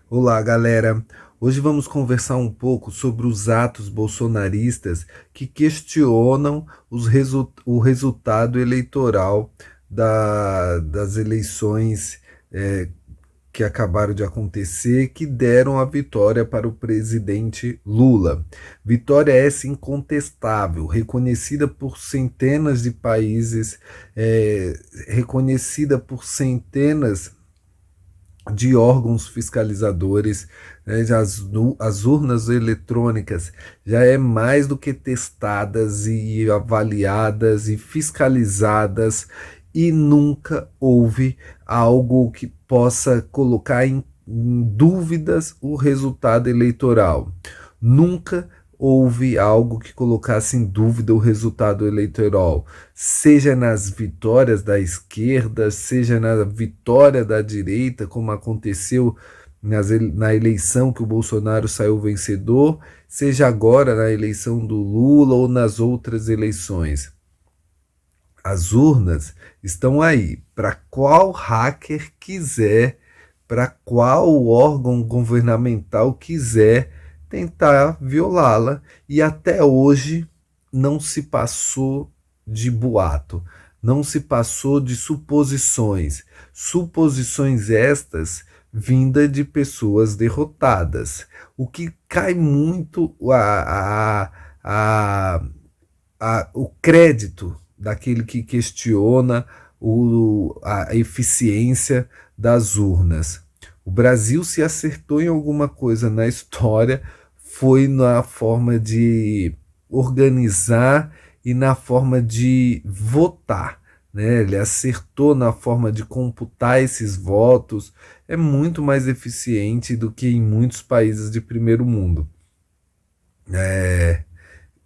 Olá, galera. Hoje vamos conversar um pouco sobre os atos bolsonaristas que questionam o resultado eleitoral das eleições que acabaram de acontecer, que deram a vitória para o presidente Lula. Vitória essa incontestável, reconhecida por centenas de países, reconhecida por centenas de órgãos fiscalizadores, né, as urnas eletrônicas já é mais do que testadas e avaliadas e fiscalizadas, e nunca houve algo que possa colocar em dúvidas o resultado eleitoral. Nunca houve algo que colocasse em dúvida o resultado eleitoral, seja nas vitórias da esquerda, seja na vitória da direita, como aconteceu na eleição que o Bolsonaro saiu vencedor, seja agora na eleição do Lula ou nas outras eleições. As urnas estão aí para qual hacker quiser, para qual órgão governamental quiser tentar violá-la, e até hoje não se passou de boato, não se passou de suposições, suposições estas vinda de pessoas derrotadas, o que cai muito o crédito daquele que questiona a eficiência das urnas. O Brasil, se acertou em alguma coisa na história, foi na forma de organizar e na forma de votar. Né? Ele acertou na forma de computar esses votos, é muito mais eficiente do que em muitos países de primeiro mundo.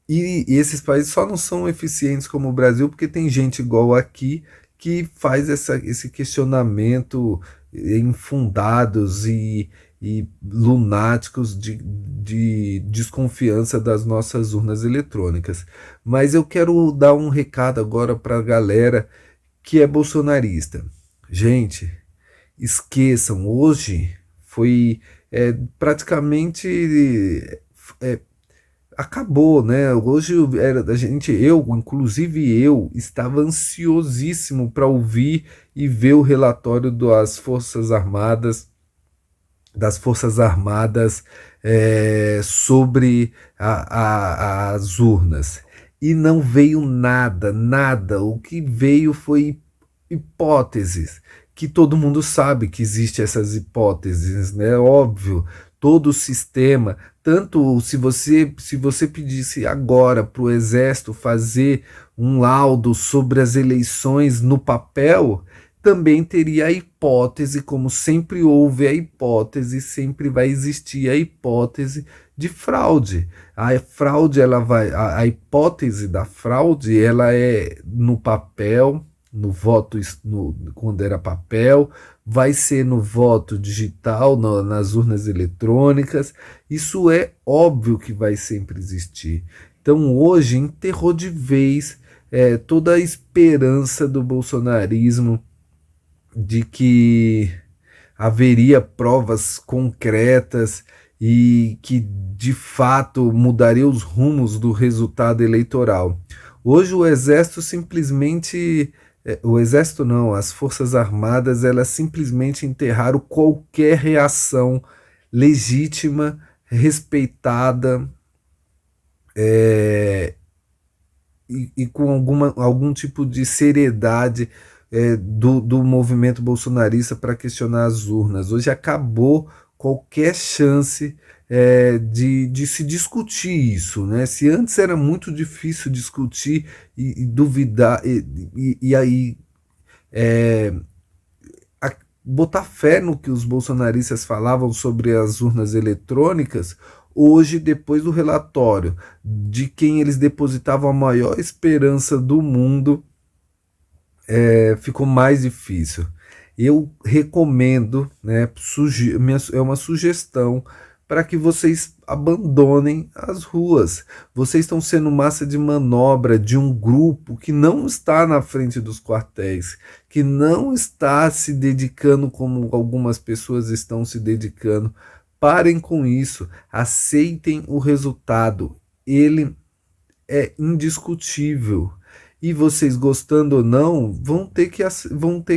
E esses países só não são eficientes como o Brasil porque tem gente igual aqui que faz esse questionamento infundados e lunáticos de desconfiança das nossas urnas eletrônicas. Mas eu quero dar um recado agora para a galera que é bolsonarista. Gente, esqueçam, hoje foi praticamente é, acabou, né? Hoje era da gente, inclusive eu, estava ansiosíssimo para ouvir e ver o relatório das Forças Armadas sobre as urnas. E não veio nada, nada. O que veio foi hipóteses, que todo mundo sabe que existe essas hipóteses, né? Óbvio, todo o sistema, tanto se você pedisse agora para o exército fazer um laudo sobre as eleições no papel, também teria a hipótese, como sempre houve a hipótese, sempre vai existir a hipótese de fraude. A fraude, a hipótese da fraude, ela é no papel, no voto, quando era papel, vai ser no voto digital, nas urnas eletrônicas. Isso é óbvio que vai sempre existir. Então hoje enterrou de vez toda a esperança do bolsonarismo de que haveria provas concretas e que de fato mudaria os rumos do resultado eleitoral. Hoje o exército simplesmente, o exército não, as forças armadas, elas simplesmente enterraram qualquer reação legítima, respeitada, e com algum tipo de seriedade do movimento bolsonarista para questionar as urnas. Hoje acabou qualquer chance de se discutir isso. Né? Se antes era muito difícil discutir e duvidar, e aí é, botar fé no que os bolsonaristas falavam sobre as urnas eletrônicas, hoje, depois do relatório de quem eles depositavam a maior esperança do mundo, ficou mais difícil. Eu recomendo, né, é uma sugestão para que vocês abandonem as ruas. Vocês estão sendo massa de manobra de um grupo que não está na frente dos quartéis, que não está se dedicando como algumas pessoas estão se dedicando. Parem com isso, aceitem o resultado. Ele é indiscutível. E vocês, gostando ou não, vão ter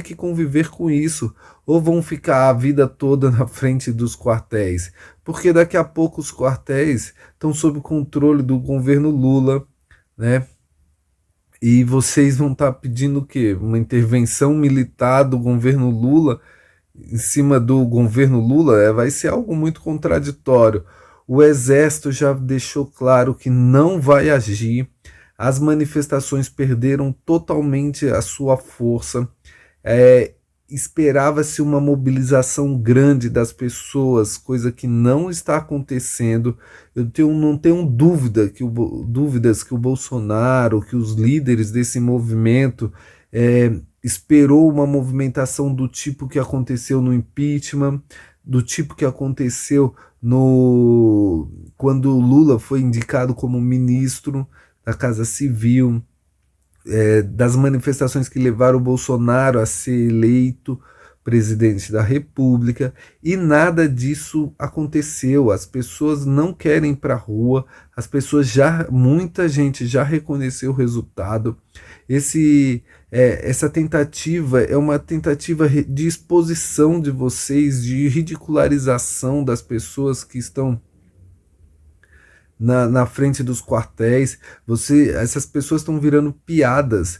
que conviver com isso. Ou vão ficar a vida toda na frente dos quartéis. Porque daqui a pouco os quartéis estão sob controle do governo Lula, né? E vocês vão estar pedindo o quê? Uma intervenção militar do governo Lula em cima do governo Lula? Vai ser algo muito contraditório. O Exército já deixou claro que não vai agir. As manifestações perderam totalmente a sua força. Esperava-se uma mobilização grande das pessoas, coisa que não está acontecendo. Não tenho dúvidas que o Bolsonaro, que os líderes desse movimento esperou uma movimentação do tipo que aconteceu no impeachment, do tipo que aconteceu quando Lula foi indicado como ministro da Casa Civil, das manifestações que levaram o Bolsonaro a ser eleito presidente da República, e nada disso aconteceu. As pessoas não querem ir para a rua, muita gente já reconheceu o resultado. Essa tentativa é uma tentativa de exposição de vocês, de ridicularização das pessoas que estão na frente dos quartéis. Essas pessoas estão virando piadas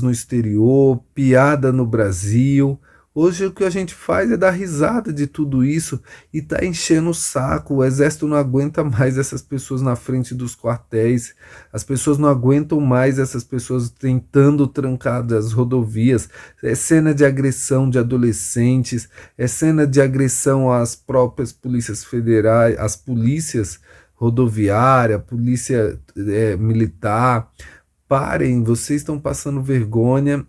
no exterior, piada no Brasil. Hoje o que a gente faz é dar risada de tudo isso e tá enchendo o saco. O Exército não aguenta mais essas pessoas na frente dos quartéis. As pessoas não aguentam mais essas pessoas tentando trancar as rodovias. É cena de agressão de adolescentes, é cena de agressão às próprias polícias federais, às polícias rodoviária, polícia militar. Parem, vocês estão passando vergonha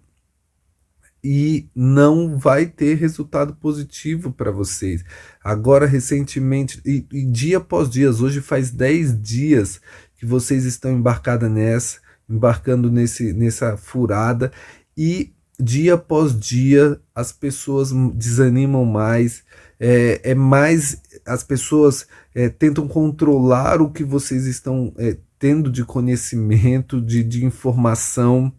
e não vai ter resultado positivo para vocês. Agora, recentemente, e dia após dia, hoje faz 10 dias que vocês estão embarcando nessa furada, e dia após dia as pessoas desanimam mais. As pessoas tentam controlar o que vocês estão tendo de conhecimento, de informação.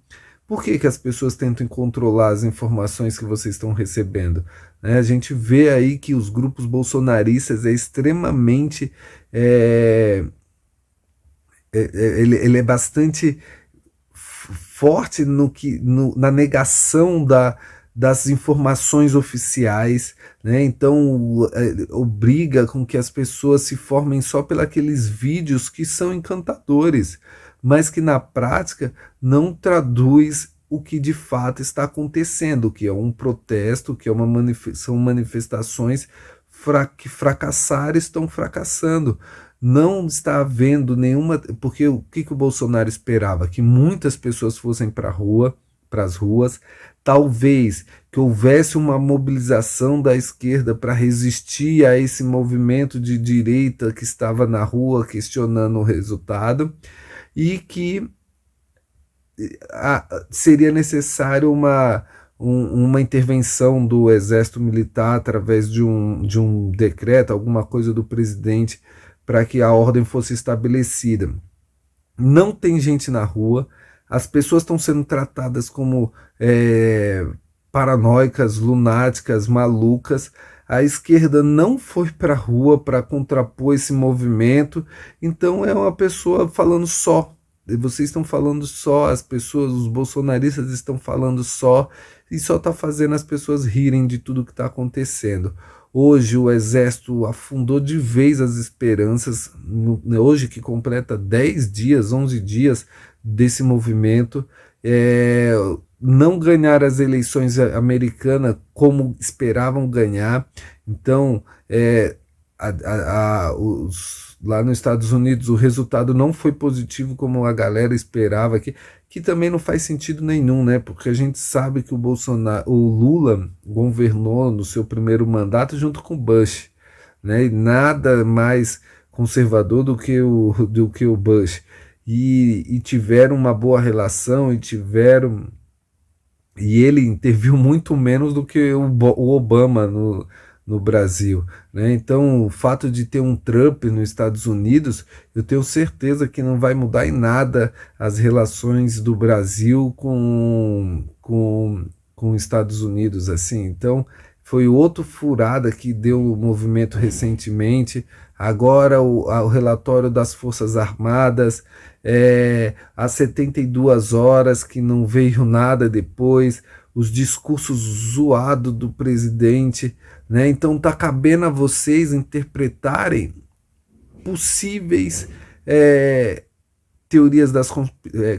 Por que as pessoas tentam controlar as informações que vocês estão recebendo? A gente vê aí que os grupos bolsonaristas extremamente ele é bastante forte na negação das informações oficiais, né? Então obriga com que as pessoas se formem só pelos vídeos que são encantadores, mas que na prática não traduz o que de fato está acontecendo, que é um protesto, que são manifestações que fracassaram, estão fracassando. Não está havendo nenhuma... Porque o que o Bolsonaro esperava? Que muitas pessoas fossem para as ruas, talvez que houvesse uma mobilização da esquerda para resistir a esse movimento de direita que estava na rua questionando o resultado, e que seria necessário uma intervenção do Exército Militar através de um decreto, alguma coisa do presidente, para que a ordem fosse estabelecida. Não tem gente na rua, as pessoas estão sendo tratadas como paranoicas, lunáticas, malucas. A esquerda não foi para a rua para contrapor esse movimento, então é uma pessoa falando só. Vocês estão falando só, os bolsonaristas estão falando só, e só está fazendo as pessoas rirem de tudo que está acontecendo. Hoje o Exército afundou de vez as esperanças, hoje que completa 10 dias, 11 dias desse movimento, não ganhar as eleições americanas como esperavam ganhar. Então, lá nos Estados Unidos o resultado não foi positivo como a galera esperava, que também não faz sentido nenhum, né? Porque a gente sabe que o Lula governou no seu primeiro mandato junto com Bush, né? E nada mais conservador do que o Bush. E tiveram uma boa relação e ele interviu muito menos do que o Obama no Brasil, né? Então, o fato de ter um Trump nos Estados Unidos, eu tenho certeza que não vai mudar em nada as relações do Brasil com os Estados Unidos, assim. Então, foi outro furada que deu o movimento recentemente. Agora, o relatório das Forças Armadas, às 72 horas que não veio nada depois, os discursos zoados do presidente, né? Então tá cabendo a vocês interpretarem possíveis teorias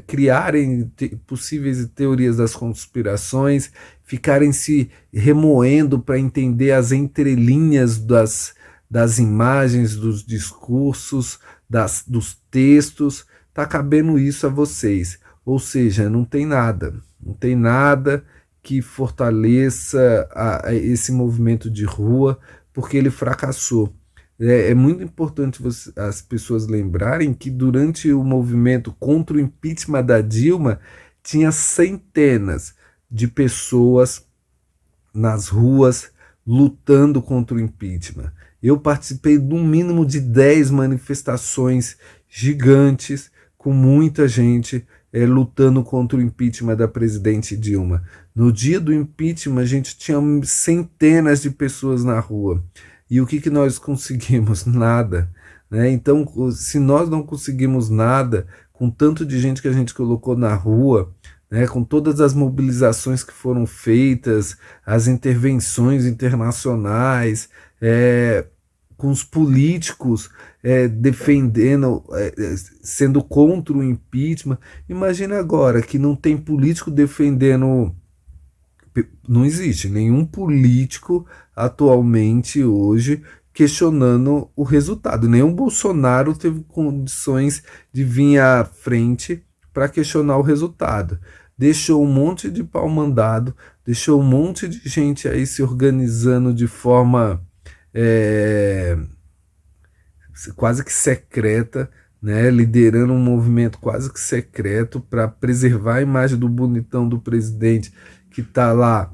criarem possíveis teorias das conspirações, ficarem se remoendo para entender as entrelinhas das imagens, dos discursos, dos textos. Tá cabendo isso a vocês. Ou seja, não tem nada que fortaleça esse movimento de rua, porque ele fracassou. É muito importante as pessoas lembrarem que durante o movimento contra o impeachment da Dilma, tinha centenas de pessoas nas ruas lutando contra o impeachment. Eu participei de um mínimo de 10 manifestações gigantes, com muita gente lutando contra o impeachment da presidente Dilma. No dia do impeachment, a gente tinha centenas de pessoas na rua. E o que nós conseguimos? Nada. Né? Então, se nós não conseguimos nada, com tanto de gente que a gente colocou na rua, né, com todas as mobilizações que foram feitas, as intervenções internacionais, com os políticos defendendo, sendo contra o impeachment. Imagina agora que não tem político defendendo. Não existe nenhum político atualmente hoje questionando o resultado. Nem o Bolsonaro teve condições de vir à frente para questionar o resultado. Deixou um monte de pau mandado, deixou um monte de gente aí se organizando de forma quase que secreta, né, liderando um movimento quase que secreto para preservar a imagem do bonitão do presidente que está lá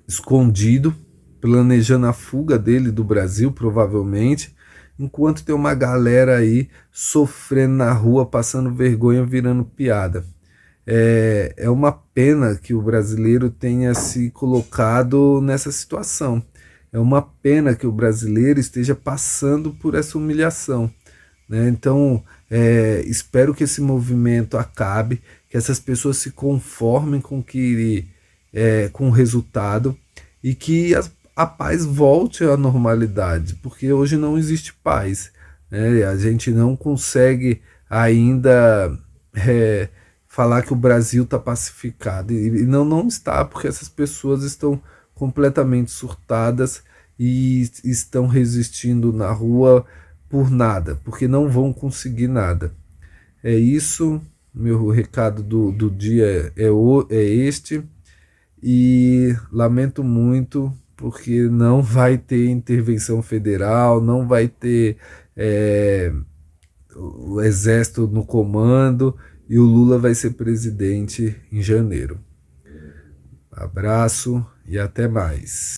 escondido, planejando a fuga dele do Brasil, provavelmente, enquanto tem uma galera aí sofrendo na rua, passando vergonha, virando piada. É uma pena que o brasileiro tenha se colocado nessa situação. É uma pena que o brasileiro esteja passando por essa humilhação. Né? Então, espero que esse movimento acabe, que essas pessoas se conformem com o resultado e que a paz volte à normalidade, porque hoje não existe paz. Né? A gente não consegue ainda falar que o Brasil está pacificado, e não está, porque essas pessoas estão completamente surtadas e estão resistindo na rua por nada, porque não vão conseguir nada. É isso, meu recado do dia é este, e lamento muito porque não vai ter intervenção federal, não vai ter o exército no comando e o Lula vai ser presidente em janeiro. Abraço e até mais.